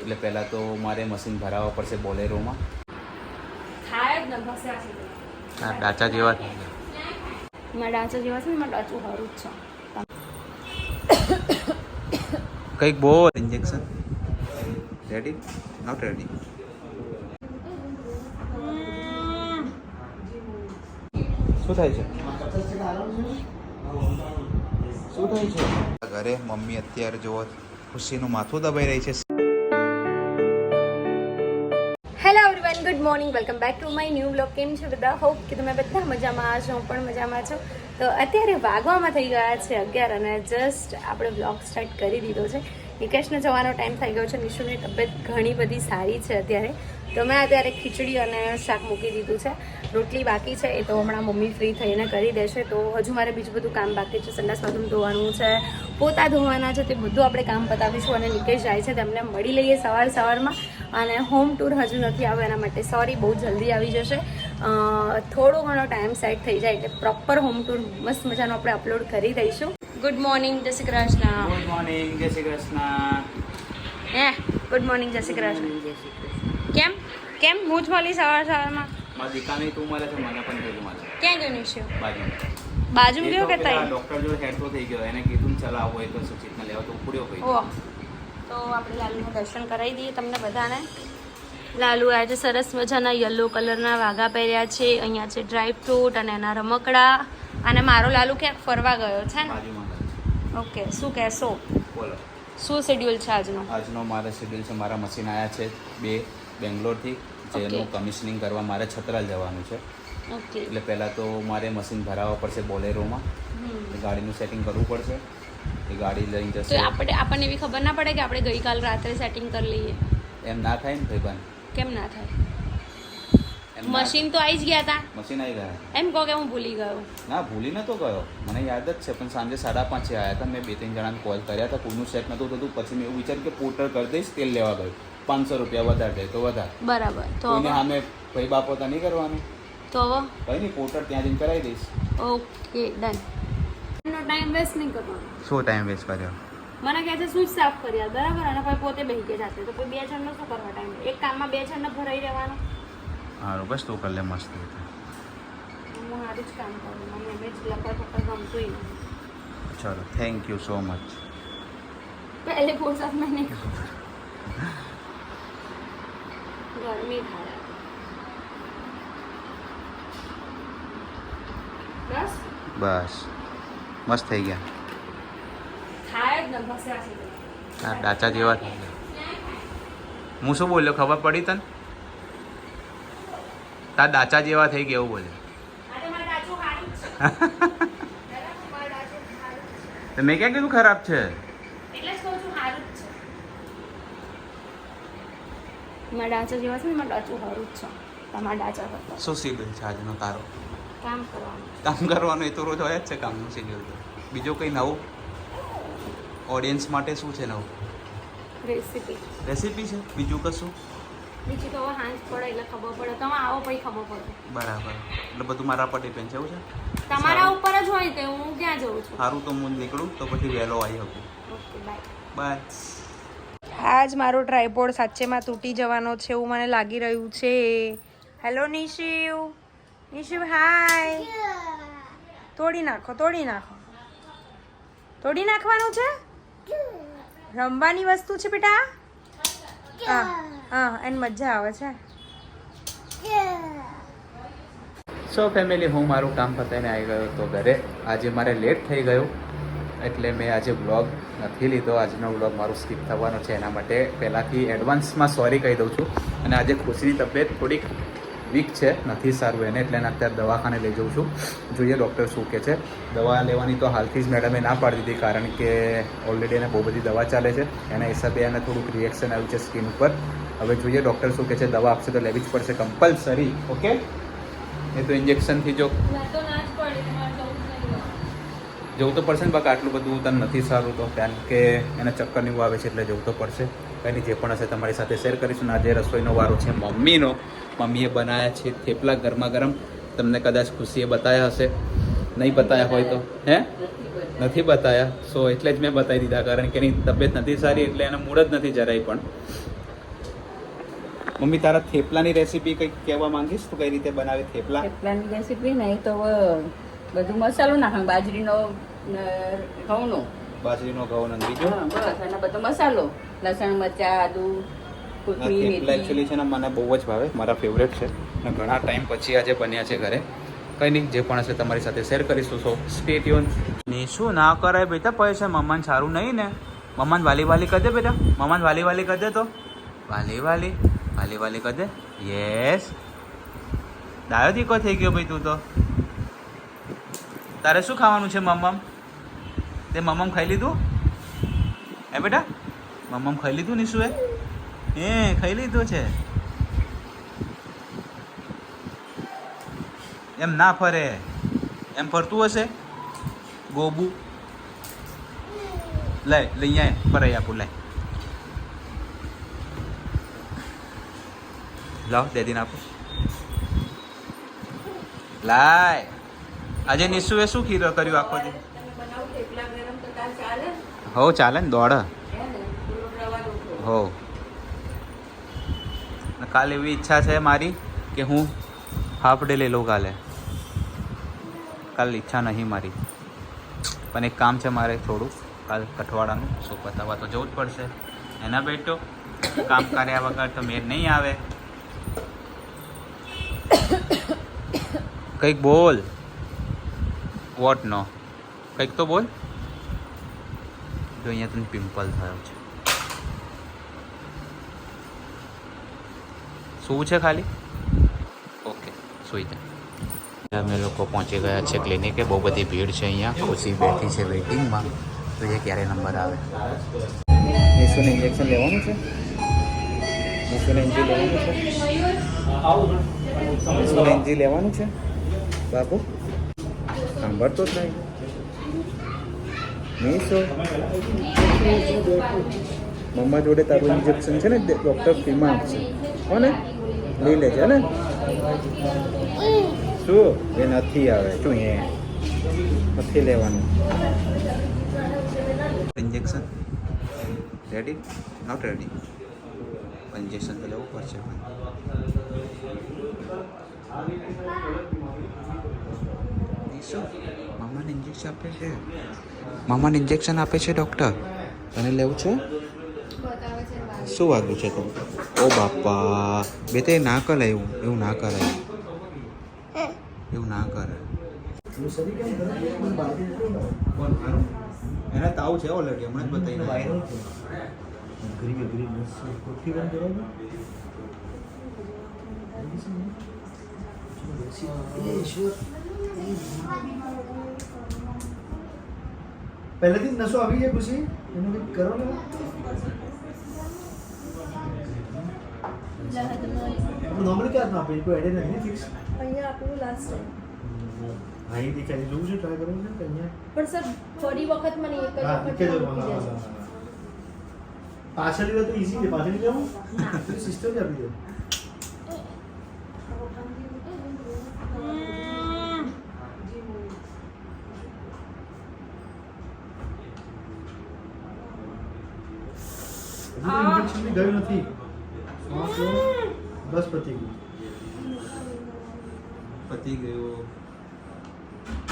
એટલે પહેલાં તો મારે મશીન ભરાવવા પડશે બોલેરોમાં. થાય જ ને ઘસ્યા છે. હા, ડાચા જેવા થઈ ગયા. મારા ડાચા જેવા છે ને, મારા ડાચું સારું જ છે. કંઈક બહુ ઇન્જેક્શન રેડી નોટ રેડી. શું થાય છે? શું થાય છે? ઘરે મમ્મી અત્યારે જો ખુશીનું માથું દબાઈ રહી છે. Hello everyone, good morning, welcome back to my new blog. કેમ છે બધા? હોપ કે તમે બધા મજામાં છો, હું પણ મજામાં છું. તો અત્યારે વાગવામાં થઈ ગયા છે 11 અને જસ્ટ આપણે બ્લોગ સ્ટાર્ટ કરી દીધો છે. નિકેશને જવાનો ટાઈમ થઈ ગયો છે. નિશુની તબિયત ઘણી બધી સારી છે અત્યારે, તો મેં અત્યારે ખીચડી અને શાક મૂકી દીધું છે. રોટલી બાકી છે, એ તો હમણાં મમ્મી ફ્રી થઈને કરી દેશે. તો હજુ મારે બીજું બધું કામ બાકી છે. સંડાસ બાથરૂમ ધોવાનું છે, પોતા ધોવાના છે, તે બધું આપણે કામ પતાવીશું. અને નિકેશ જાય છે, તેમને મળી લઈએ સવારમાં. અને હોમ ટૂર હજુ નથી આવ્યો, એના માટે સોરી, બહુ જલ્દી આવી જશે. થોડો ઘણો ટાઈમ સેટ થઈ જાય એટલે પ્રોપર હોમ ટૂર મસ્ત મજાનો આપણે અપલોડ કરી દઈશું. ગુડ મોર્નિંગ, જય શ્રી કૃષ્ણ. ગુડ મોર્નિંગ, જય શ્રી કૃષ્ણ. ગુડ મોર્નિંગ, જય શ્રી કૃષ્ણ. કેમ કેમ હું જ મળી સવારમાં? મારા દીકાની તું મળે છે, મને પણ કીધું મળે. ક્યાં ગયો નિશ્ચય? બાજુ ગયો કે તઈ? ડોક્ટર જોડે હેડ તો થઈ ગયો, એને કીધું ચલા આવો હોય તો સુચિતને લેવા તો ઉપડ્યો ભાઈ. ઓહ, તો આપણે લાલુનું દર્શન કરાવી દઈએ તમને બધાને. લાલુ આજે સરસ મજાના યલો કલરના વાઘા પહેર્યા છે. અહીંયા છે ડ્રાય ફ્રૂટ અને એના રમકડા. અને મારો લાલુ ક્યાંક ફરવા ગયો છે ને? ઓકે, શું કહેશો? બોલો, શું શેડ્યુલ છે આજનો? આજનો મારો શેડ્યુલ છે, મારા મશીન આવ્યા છે 2 બેંગ્લોરથી, જેનું કમિશનિંગ કરવા મારે છત્રાલ જવાનું છે. ઓકે, એટલે પહેલાં તો મારે મશીન ભરાવવા પડશે બોલેરોમાં. ગાડીનું સેટિંગ કરવું પડશે. એ ગાડી લઈને તો જશે. આપણને એવી ખબર ના પડે કે આપણે ગઈકાલ રાત્રે સેટિંગ કરી લઈએ? એમ ના થાય ને ભાઈબંધ. કેમ ના થાય? એમ ના મશીન તો આવી જ ગયા હતા. મશીન આવી ગયા. એમ કહો કે હું ભૂલી ગયો. ના, ભૂલી નહોતો ગયો, મને યાદ જ છે. પણ સાંજે 5:30 આવ્યા હતા. મેં 2-3 જણાને કોલ કર્યા હતા, કોઈનું સેટ નહોતું થતું. પછી મેં એવું વિચાર્યું કે પોર્ટર કરી દઈશ, તેલ લેવા ગયો. 500 રૂપિયા વધારે જાય તો વધારે. બરાબર. તો કોઈને સામે ભાઈ બાપોતા નહીં કરવાનું. તો હવે કંઈ નહીં, પોર્ટર ત્યાં જઈને કરાવી દઈશ. Okay, done. એનો ટાઈમ વેસ્ટ નહીં કરવાનો. શું ટાઈમ વેસ્ટ કર્યો? મને કહે છે સ્વિચ સાફ કર્યા, બરાબર, અને પછી પોતે બેસી ગયા જાતે. તો કોઈ 2 જણનો શું કરવા ટાઈમ? એક કામમાં 2 જણને ભરાઈ રહેવાનો. સારું, બસ તું કર લે, મસ્ત રીતે. હું સારું જ કામ કરું, મને એમ જ લપડ ગમતું નહીં. ચલો, થેન્ક યુ સો મચ. પહેલે ફુરસત મેં નહીં ગરમી થાય. બસ બસ મસ્ત થઈ ગયા. થાય જ ને, ઘસ્યા છે. હા, ડાચા જેવા થઈ ગયા. હું શું બોલ્યો ખબર પડી તને? તાર ડાચા જેવા થઈ ગયા એવું બોલ્યો. આજે મારું ડાચું સારું જ છે. મારું ડાચું સારું જ છે. મેં ક્યાં કીધું ખરાબ છે? એટલે જ કહું છું સારું જ છે. મારા ડાચા જેવા છે ને, મારું ડાચું સારું જ છે તમારા ડાચા કરતા. શું શેડ્યુલ છે આજનો તારો? કામ કરવાનું. કામ કરવાનું એ તો રોજ હોય જ છે કામનું શેડ્યુલ. તો બીજું કંઈ નવું ઓડિયન્સ માટે શું છે નવું? રેસીપી છે, બીજું કશું? બીજું તો હવે હાંજ પડે એટલે ખબર પડે. તમે આવો પછી ખબર પડે. બરાબર, એટલે બધું મારા પર ડિપેન્ડ છે એવું છે? તમારા ઉપર જ હોય તો હું ક્યાં જઉં છું. સારું, તો હું નીકળું તો પછી વહેલો આવી શકું. Okay, bye. બાય. આજ મારો ટ્રાયપોડ સાચેમાં તૂટી જવાનો છે એવું મને લાગી રહ્યું છે. હેલો નિશિવ. નિશિવ, હાય. તોડી નાખો. તોડી નાખવાનું છે? રમવાની વસ્તુ છે બેટા. હા, એને મજા આવે છે. સો ફેમિલી, હું મારું કામ પતાવીને આવી ગયો તો ઘરે. આજે મારે લેટ થઈ ગયું એટલે મેં આજે વ્લોગ નથી લીધો. આજનો વ્લોગ મારો સ્કીપ થવાનો છે, એના માટે પહેલાંથી એડવાન્સમાં સોરી કહી દઉં છું. અને આજે ખુશીની તબિયત થોડીક વીક છે, નથી સારું એને, એટલે એને અત્યારે દવાખાને લઈ જાઉં છું. જોઈએ ડૉક્ટર શું કહે છે. દવા લેવાની તો હાલથી જ મેડમે ના પાડી દીધી, કારણ કે ઓલરેડી એને બહુ બધી દવા ચાલે છે. એના હિસાબે એને થોડુંક રિએક્શન આવ્યું છે સ્કિન ઉપર. હવે જોઈએ ડૉક્ટર શું કહે છે. દવા આપશે તો લેવી જ પડશે કમ્પલસરી. ઓકે, એ તો ઇન્જેક્શનથી જો જવું તો પડશે ને બાકી આટલું બધું તને નથી સારું તો, કારણ કે એને ચક્કર નહીં આવે છે એટલે જવું તો પડશે. કંઈ નહીં, જે પણ હશે તમારી સાથે શેર કરીશું. આજે રસોઈનો વારો છે મમ્મીનો. મમ્મીએ બનાવ્યા છે થેપલા ગરમા ગરમ. તમને કદાચ ખુશીએ બતાવ્યા હશે, નહીં બતાવ્યા હોય તો નથી બતાવ્યા. સો એટલે જ મેં બતાવી દીધા, કારણ કે એની તબિયત નથી સારી એટલે એને મૂડ જ નથી જરાય પણ. મમ્મી તારા થેપલાની રેસીપી કંઈક કહેવા માંગીશ તું કઈ રીતે બનાવે થેપલા? થેપલાની રેસીપી નહીં તો બધું મસાલો નાખવાનો બાજરીનો ને ઘઉંનો. બાજરીનો ઘઉં અને બીજું હા, બસ અને બધો મસાલો લસણ મરચાં આદુ કોથમીર થેપલા એકચ્યુઅલી છે ને મને બહુ જ ભાવે, મારા ફેવરેટ છે અને ઘણા ટાઈમ પછી આજે બન્યા છે ઘરે. કંઈ નહીં, જે પણ હશે તમારી સાથે શેર કરીશું. સો સ્ટે ટ્યુન. ને શું ના કરાય બેટા, પૈસા મમ્માને સારું નહીં ને. મમ્માને વાલી વાલી કરી દે બેટા, મમ્માને વાલી વાલી કરી દે તો વાલી વાલી વાલી વાલી કરી દે. યસ, ડાયો દીકો થઈ ગયો ભાઈ તું તો. તારે શું ખાવાનું છે મમ્મમ? તે મમ્મમ ખાઈ લીધું હે બેટા? મમ્મમ ખાઈ લીધું નીશું એ ખાઈ લીધું છે. એમ ના ફરે, એમ ફરતું હશે ગોબુ. લાય લઈ આય, ફરાઈ આપું લાય. લાવ દેદીને આપો. લાય. આજે નિશુએ શું ખીરો કર્યું આખો દી? હો ચાલે ને, દોડ હો. કાલે એવી ઈચ્છા છે મારી કે હું હાફ ડે લઈ લઉં કાલે. કાલે ઈચ્છા નહીં મારી, પણ એક કામ છે મારે થોડું કાલ કઠવાડાનું, શું પતાવવા તો જવું જ પડશે. એના બેટો કામ કર્યા વગર તો મેળ નહીં આવે. કંઈક બોલ. વોટ નો કંઈક તો બોલ. જો અહીંયા તને પિમ્પલ થયો છે. શું છે ખાલી? ઓકે, સુઈ જા. અમે લોકો પહોંચી ગયા છે ક્લિનિકે. બહુ બધી ભીડ છે અહીંયા. ખુશી બેઠી છે વેઇટિંગમાં, જોઈએ ક્યારે નંબર આવે. નિશુને ઇન્જેક્શન લેવાનું છે. નિશુને ઇન્જી લેવાનું છે. નિશુને ઇન્જી લેવાનું છે બાપુ. સાંભળતો જ નહીં. નિશુ, મમ્મા જોડે તારું ઇન્જેક્શન છે ને ડૉક્ટર ફ્રીમાં આપશે. હો ને, લઈ લેજે ને. શું એ નથી આવે? શું એ નથી લેવાનું injection? Ready? Not ready? Injection તો લેવું પડશે. શું મામાને ઇન્જેક્શન આપે છે? મામાને ઇન્જેક્શન આપે છે ડૉક્ટર. તને લેવું છે? શું વાગ્યું છે તું? ઓ બાપા બેટા, એ ના કરાય, એવું ના કરાય, એવું ના કરાય. એને તાવ છે ઓલરેડી, હમણાં જ બતાવીને પહેલેથી નસો આવી જાય ખુશી, એનું કંઈક કરો ને. નોર્મલી ક્યાં ના આપે? કોઈ આઈડિયા નથી ફિક્સ. અહીંયા આપેલું લાસ્ટ ટાઈમ. હા, એ દેખાય જોવું છે, ટ્રાય કરવું છે કે અહીંયા. પણ સર ફરી વખતમાં નહીં, એક જ હા, વખત કે જો મૂકી દેજો. પાછળથી તો ઈઝી છે. પાછળથી જવું સિસ્ટમ જ આપી દે. ઇન્જેક્શન બી ગયું નથી. શ્વાસ લો, બસ પતી ગયું. પતી ગયું.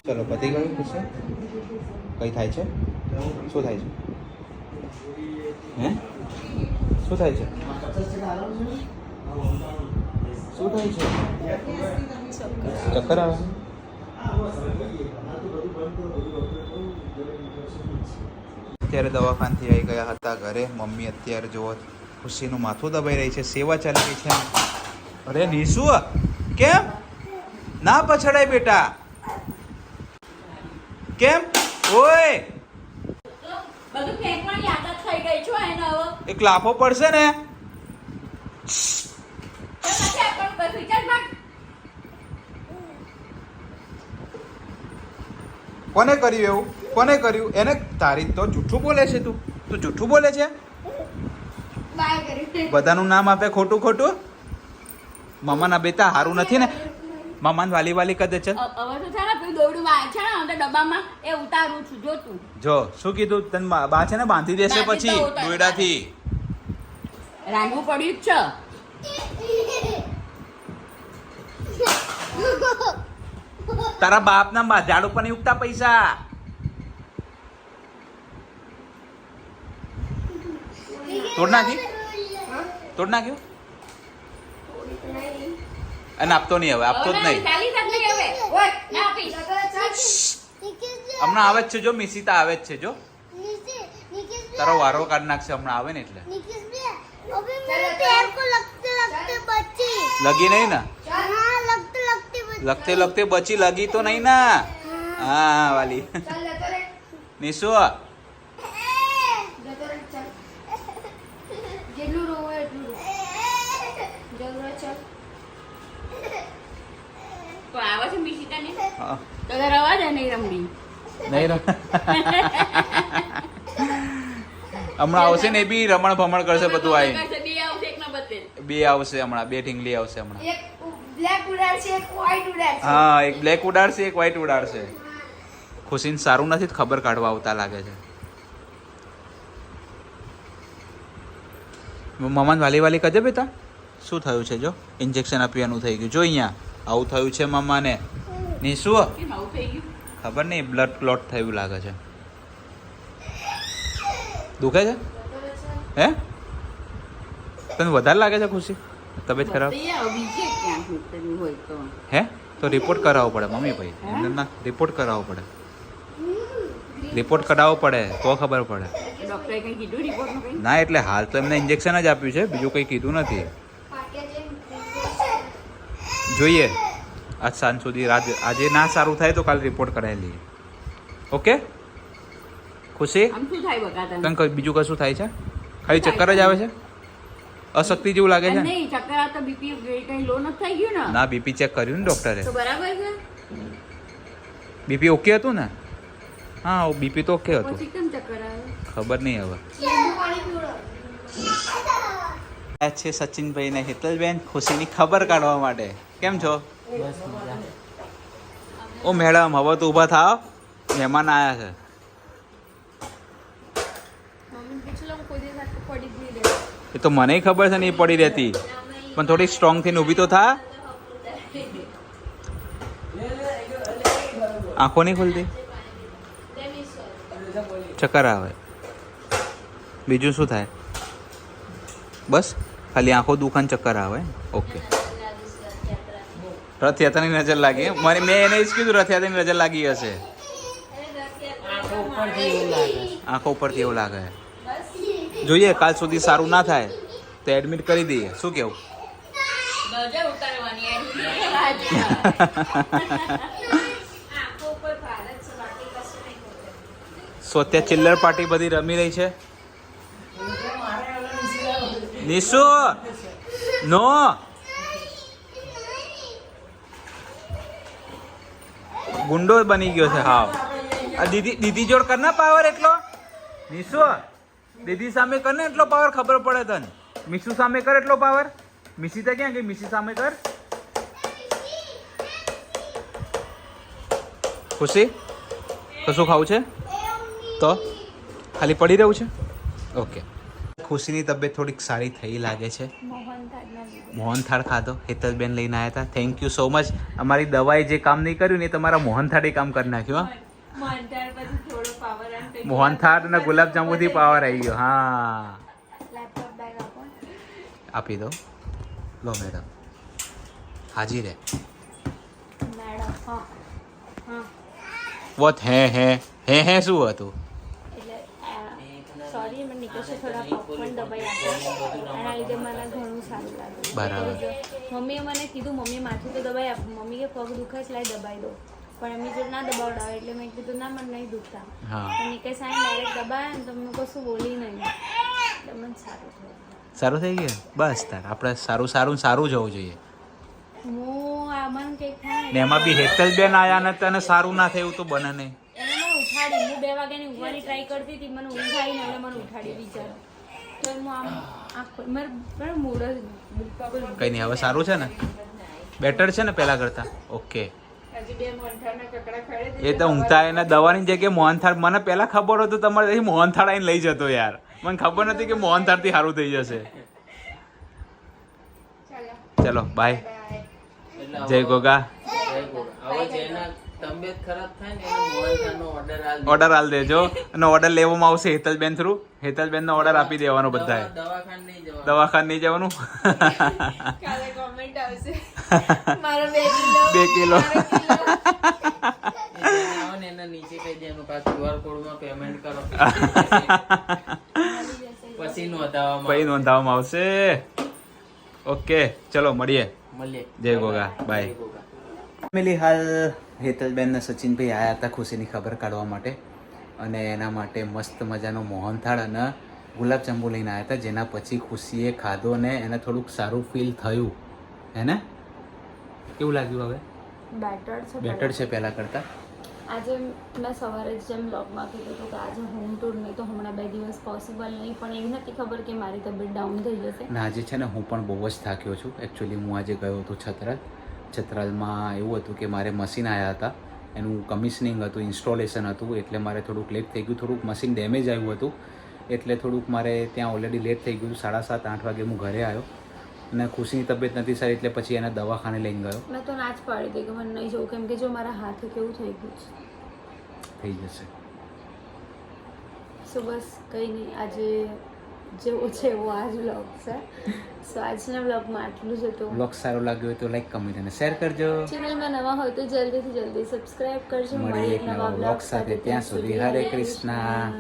ચલો પતી ગયું. ખુશ કઈ થાય છે? શું થાય છે? હે શું થાય છે? શું થાય છે? ચક્કર આવે? અત્યારે દવાખાનાથી આવી ગયા હતા ઘરે. મમ્મી અત્યારે જુઓ ખુશીનું માથું દબાઈ રહી છે, સેવા ચાલી રહી છે. અરે નિશુ, કેમ ના પછડાય બેટા? કેમ? ઓય, બધું ફેંકવાની આદત થઈ ગઈ છો એને હવે. એક લાફો પડશે ને. કોને કર્યું એવું? કોને કર્યું? એને તારી તો જૂઠું બોલે છે. તું જૂઠું બોલે છે. બધાનું નામ આપે ખોટું ખોટું. મામાના બેટા હારું નથી ને. મામાને વાલી વાલી કરી દે છે. હવે તો છે ને પેલું દોરડું વાય છે ને અંદર ડબ્બામાં, એ ઉતારું છું જો તું. જો શું કીધું તને? બા છે ને બાંધી દેશે પછી દોયડાથી. રાંધવું પડ્યું જ છે. તારા બાપના ઝાડ ઉપર નહીં ઉગતા પૈસા. તોડ નાખ્યું અને આપતો નહીં, હવે આપતો જ નહીં. હમણાં આવે જ છે જો, મિસિતા આવે જ છે જો. તારો વારો કાઢ નાખશે હમણાં આવે ને એટલે. લગી નહીં ને? લગતે લગતે બચી, લગી તો નહીં ને? હા વાલી નિશુ જેટલું રોવો એટલું રો. જલ્દી ચાલ. તો આવે છે મિશિતા ને હા. તો રવા દે નહીં રમડી. નહીં હમણાં આવશે ને એ બી રમણ ભમણ કરશે બધું આવીને. બે આવશે એક ના બદલે. બે આવશે હમણાં, બે ઢીંગલી આવશે હમણાં. એક બ્લેક ઉડાડશે, એક વ્હાઈટ ઉડાડશે. હા, એક બ્લેક ઉડાડશે, એક વ્હાઈટ ઉડાડશે. ખુશીને સારું નથી તો ખબર કાઢવા આવતા લાગે છે. મમાન વાલી વાલી કજે બેટા શું થયું છે? જો ઇન્જેક્શન આપવાનું થઈ ગયું. જો અહીંયા આવું થયું છે મમ્માને. નિશુ કેમ આવું થઈ ગયું? ખબર નહીં, બ્લડ ક્લોટ થયું લાગે છે. દુખે છે હે? તને વધારે લાગે છે ખુશી? તબિયત ખરાબ બીજે ક્યાં થયું હોય તો હે? તો રિપોર્ટ કરાવવો પડે મમ્મી ભાઈ. ના રિપોર્ટ કરાવવો પડે, રિપોર્ટ કઢાવવો પડે તો ખબર પડે. ડોક્ટરે કઈ કીધું રિપોર્ટમાં કઈ? ના એટલે હાલ તો એમને ઇન્જેક્શન જ આપ્યું છે, બીજું કંઈ કીધું નથી. જોઈએ આજ સાંજ સુધી, આજે ના સારું થાય તો કાલે રિપોર્ટ કરાવી લઈએ. ઓકે ખુશી? આમ શું થાય બકા તને? તને બીજું કશું થાય છે? ખાલી ચક્કર જ આવે છે? અશક્તિ જેવું લાગે છે? નહીં ચક્કર આવતા બીપી કઈ લો નથી થઈ ગયું ને? ના બીપી ચેક કર્યું ને ડોક્ટરે. તો બરાબર છે. બીપી ઓકે હતું ને? હા બીપી તો ઓકે હતું. પછી કેમ ચક્કર આવે? ખબર નહીં હવે. લીંબુ પાણી પીવડાવો. આ છે સચિનભાઈ ને હેતલબેન ખુશીની ખબર કાઢવા માટે. કેમ છો? ઓ મેડમ હવે તો ઊભા થાવ, મહેમાન આવ્યા છે. મમ્મી પૂછ લો કોઈ દિવસ આટલું પડી જ નહીં રહે. એ તો મને ખબર છે નહીં પડી રહેતી, પણ થોડી સ્ટ્રોંગ થઈને ઊભી તો થા. આંખો નહીં ખુલતી, ચક્કર આવે, બીજું શું થાય? બસ ખાલી આંખો દુખાન ચક્કર આવે. ઓકે રથયાત્રાની નજર લાગી. મને મેં એને જ કીધું રથયાત્રાની નજર લાગી હશે. આંખો ઉપરથી એવું લાગે. જોઈએ કાલ સુધી સારું ના થાય તો એડમિટ કરી દઈએ. શું કેવું? ગજર ઉતારવાની સો ત્યાં ચિલ્લર પાર્ટી બધી રમી રહી છે. નિશુ નો ગુંડો બની ગયો છે. હા આ દીદી જોડ કર ને પાવર એટલો. નિશુ દીદી સામે કર ને એટલો પાવર, ખબર પડે તને. મિશુ સામે કર એટલો પાવર. મિશિતા ક્યાં ગઈ? મિશી સામે કર. ખુશી કશું ખાવું છે તો ખાલી પડી રહ્યું છે? ઓકે ખુશીની તબિયત થોડીક સારી થઈ લાગે છે. મોહનથાળ ખાધો, હેતલબેન લઈને આવ્યા હતા. Thank you so much. અમારી દવાએ જે કામ નહીં કર્યું ને તમારા મોહનથાળે કામ કરી નાખ્યું. મોહનથાળ અને ગુલાબજાંબુથી પાવર આવી ગયો. હા આપી દો. લો મેડમ હાજી રે. વોટ હે હે હે હે શું હતું? સોરી મને નિકેશે થોડા પોપકોર્ન દબાઈ આપ્યા, એના લીધે મને ઘણું સારું લાગ્યું. બરાબર. મમ્મીએ મને કીધું મમ્મી માથું તો દબાઈ આપું. મમ્મી કે પગ દુખે છે લાઈ દબાઈ દો, પણ એમની જોડે ના દબાવડાવે એટલે મેં કીધું ના મને નહીં દુખતા. હા તો નિકેશ આવીને ડાયરેક્ટ દબાયા ને તો મેં કશું બોલી નહીં એટલે મને સારું થયું. સારું થઈ ગયું. બસ તાર આપણે સારું સારું સારું જવું જોઈએ. હું આ મને કંઈક થાય ને એમાં બી હેતલબેન આયા ને તને સારું ના થયું તો બને નહીં. એને મને ઉઠાડી. હું 2 વાગ્યાની ઊંઘવાની ટ્રાય કરતી હતી, મને ઊંઘ આવીને એટલે મને ઉઠાડી બિચારો. તો હું આમ આખો મારું મૂડ જ બિલકુલ. કંઈ નહીં હવે સારું છે ને? બેટર છે ને પહેલાં કરતાં? ઓકે એ તો ઊંઘતા એને દવાની જગ્યાએ મોહનથાળ. મને પહેલાં ખબર હતું તમારે ત્યાંથી મોહનથાળ આવીને લઈ જતો યાર. મને ખબર નથી કે મોહનથાળથી સારું થઈ જશે. ચલો બાય. જય ગોગા. જેના તબિયત ખરાબ થાય ને એને મોહનથાળનો order આલ દેજો. ઓર્ડર આલ દેજો અને ઓર્ડર લેવામાં આવશે હેતલબેન થ્રુ. હેતલબેનનો ઓર્ડર આપી દેવાનો બધાએ. દવાખાને નહીં જવાનું. દવાખાને નહીં જવાનું. કાલે કોમેન્ટ આવશે મારો 2 2 કિલો કિલો એ જેને આવે ને એના નીચે કહી દેવાનું કે આ QR કોડમાં પેમેન્ટ કરો. પછી નોંધાવવામાં પછી નોંધાવવામાં આવશે. ઓકે ચલો મળીએ. મળીએ. જય ગોગા. બાય. જય ગોગા. ફેમિલી હાલ હેતલબેન ને સચિનભાઈ આવ્યા હતા ખુશીની ખબર કાઢવા માટે અને એના માટે મસ્ત મજાનો મોહનથાળ અને ગુલાબજાંબુ લઈને આવ્યા હતા, જેના પછી ખુશીએ ખાધો ને એને થોડુંક સારું ફીલ થયું. હે ને? કેવું લાગ્યું હવે? બેટર છે પહેલાં કરતાં. આજે મેં સવારે જ જેમ બ્લોગમાં કીધું હતું કે આજે હોમ ટૂર નહીં તો હમણાં 2 દિવસ પોસિબલ નહીં, પણ એવી નથી ખબર કે મારી તબિયત ડાઉન થઈ જશે. અને આજે છે ને હું પણ બહુ જ થાક્યો છું. એકચ્યુઅલી હું આજે ગયો હતો છત્રાલ. છત્રાલમાં એવું હતું કે મારે મશીન આવ્યા હતા, એનું કમિશનિંગ હતું, ઇન્સ્ટોલેશન હતું, એટલે મારે થોડુંક લેટ થઈ ગયું. થોડુંક મશીન ડેમેજ આવ્યું હતું એટલે થોડુંક મારે ત્યાં ઓલરેડી લેટ થઈ ગયું. 7:30-8 વાગે હું ઘરે આવ્યો અને ખુશીની તબિયત નથી સારી એટલે પછી એને દવાખાને લઈને ગયો. મેં તો ના જ પાડી દઈ કે મને નહીં જવું, કેમ કે જો મારા હાથે કેવું થઈ ગયું છે. થઈ જશે. સો બસ કંઈ નહીં, આજે જેવો છે એવો આ જ બ્લોગ છે. સો આજના બ્લોગમાં આટલું જ હતું. બ્લોગ સારો લાગ્યો હોય તો લાઈક, કમેન્ટ અને શેર કરજો. ચેનલમાં નવા હોય તો જલ્દીથી જલ્દી સબસ્ક્રાઇબ કરજો. મળીએ એક નવા બ્લોગ સાથે. ત્યાં સુધી હરે કૃષ્ણ.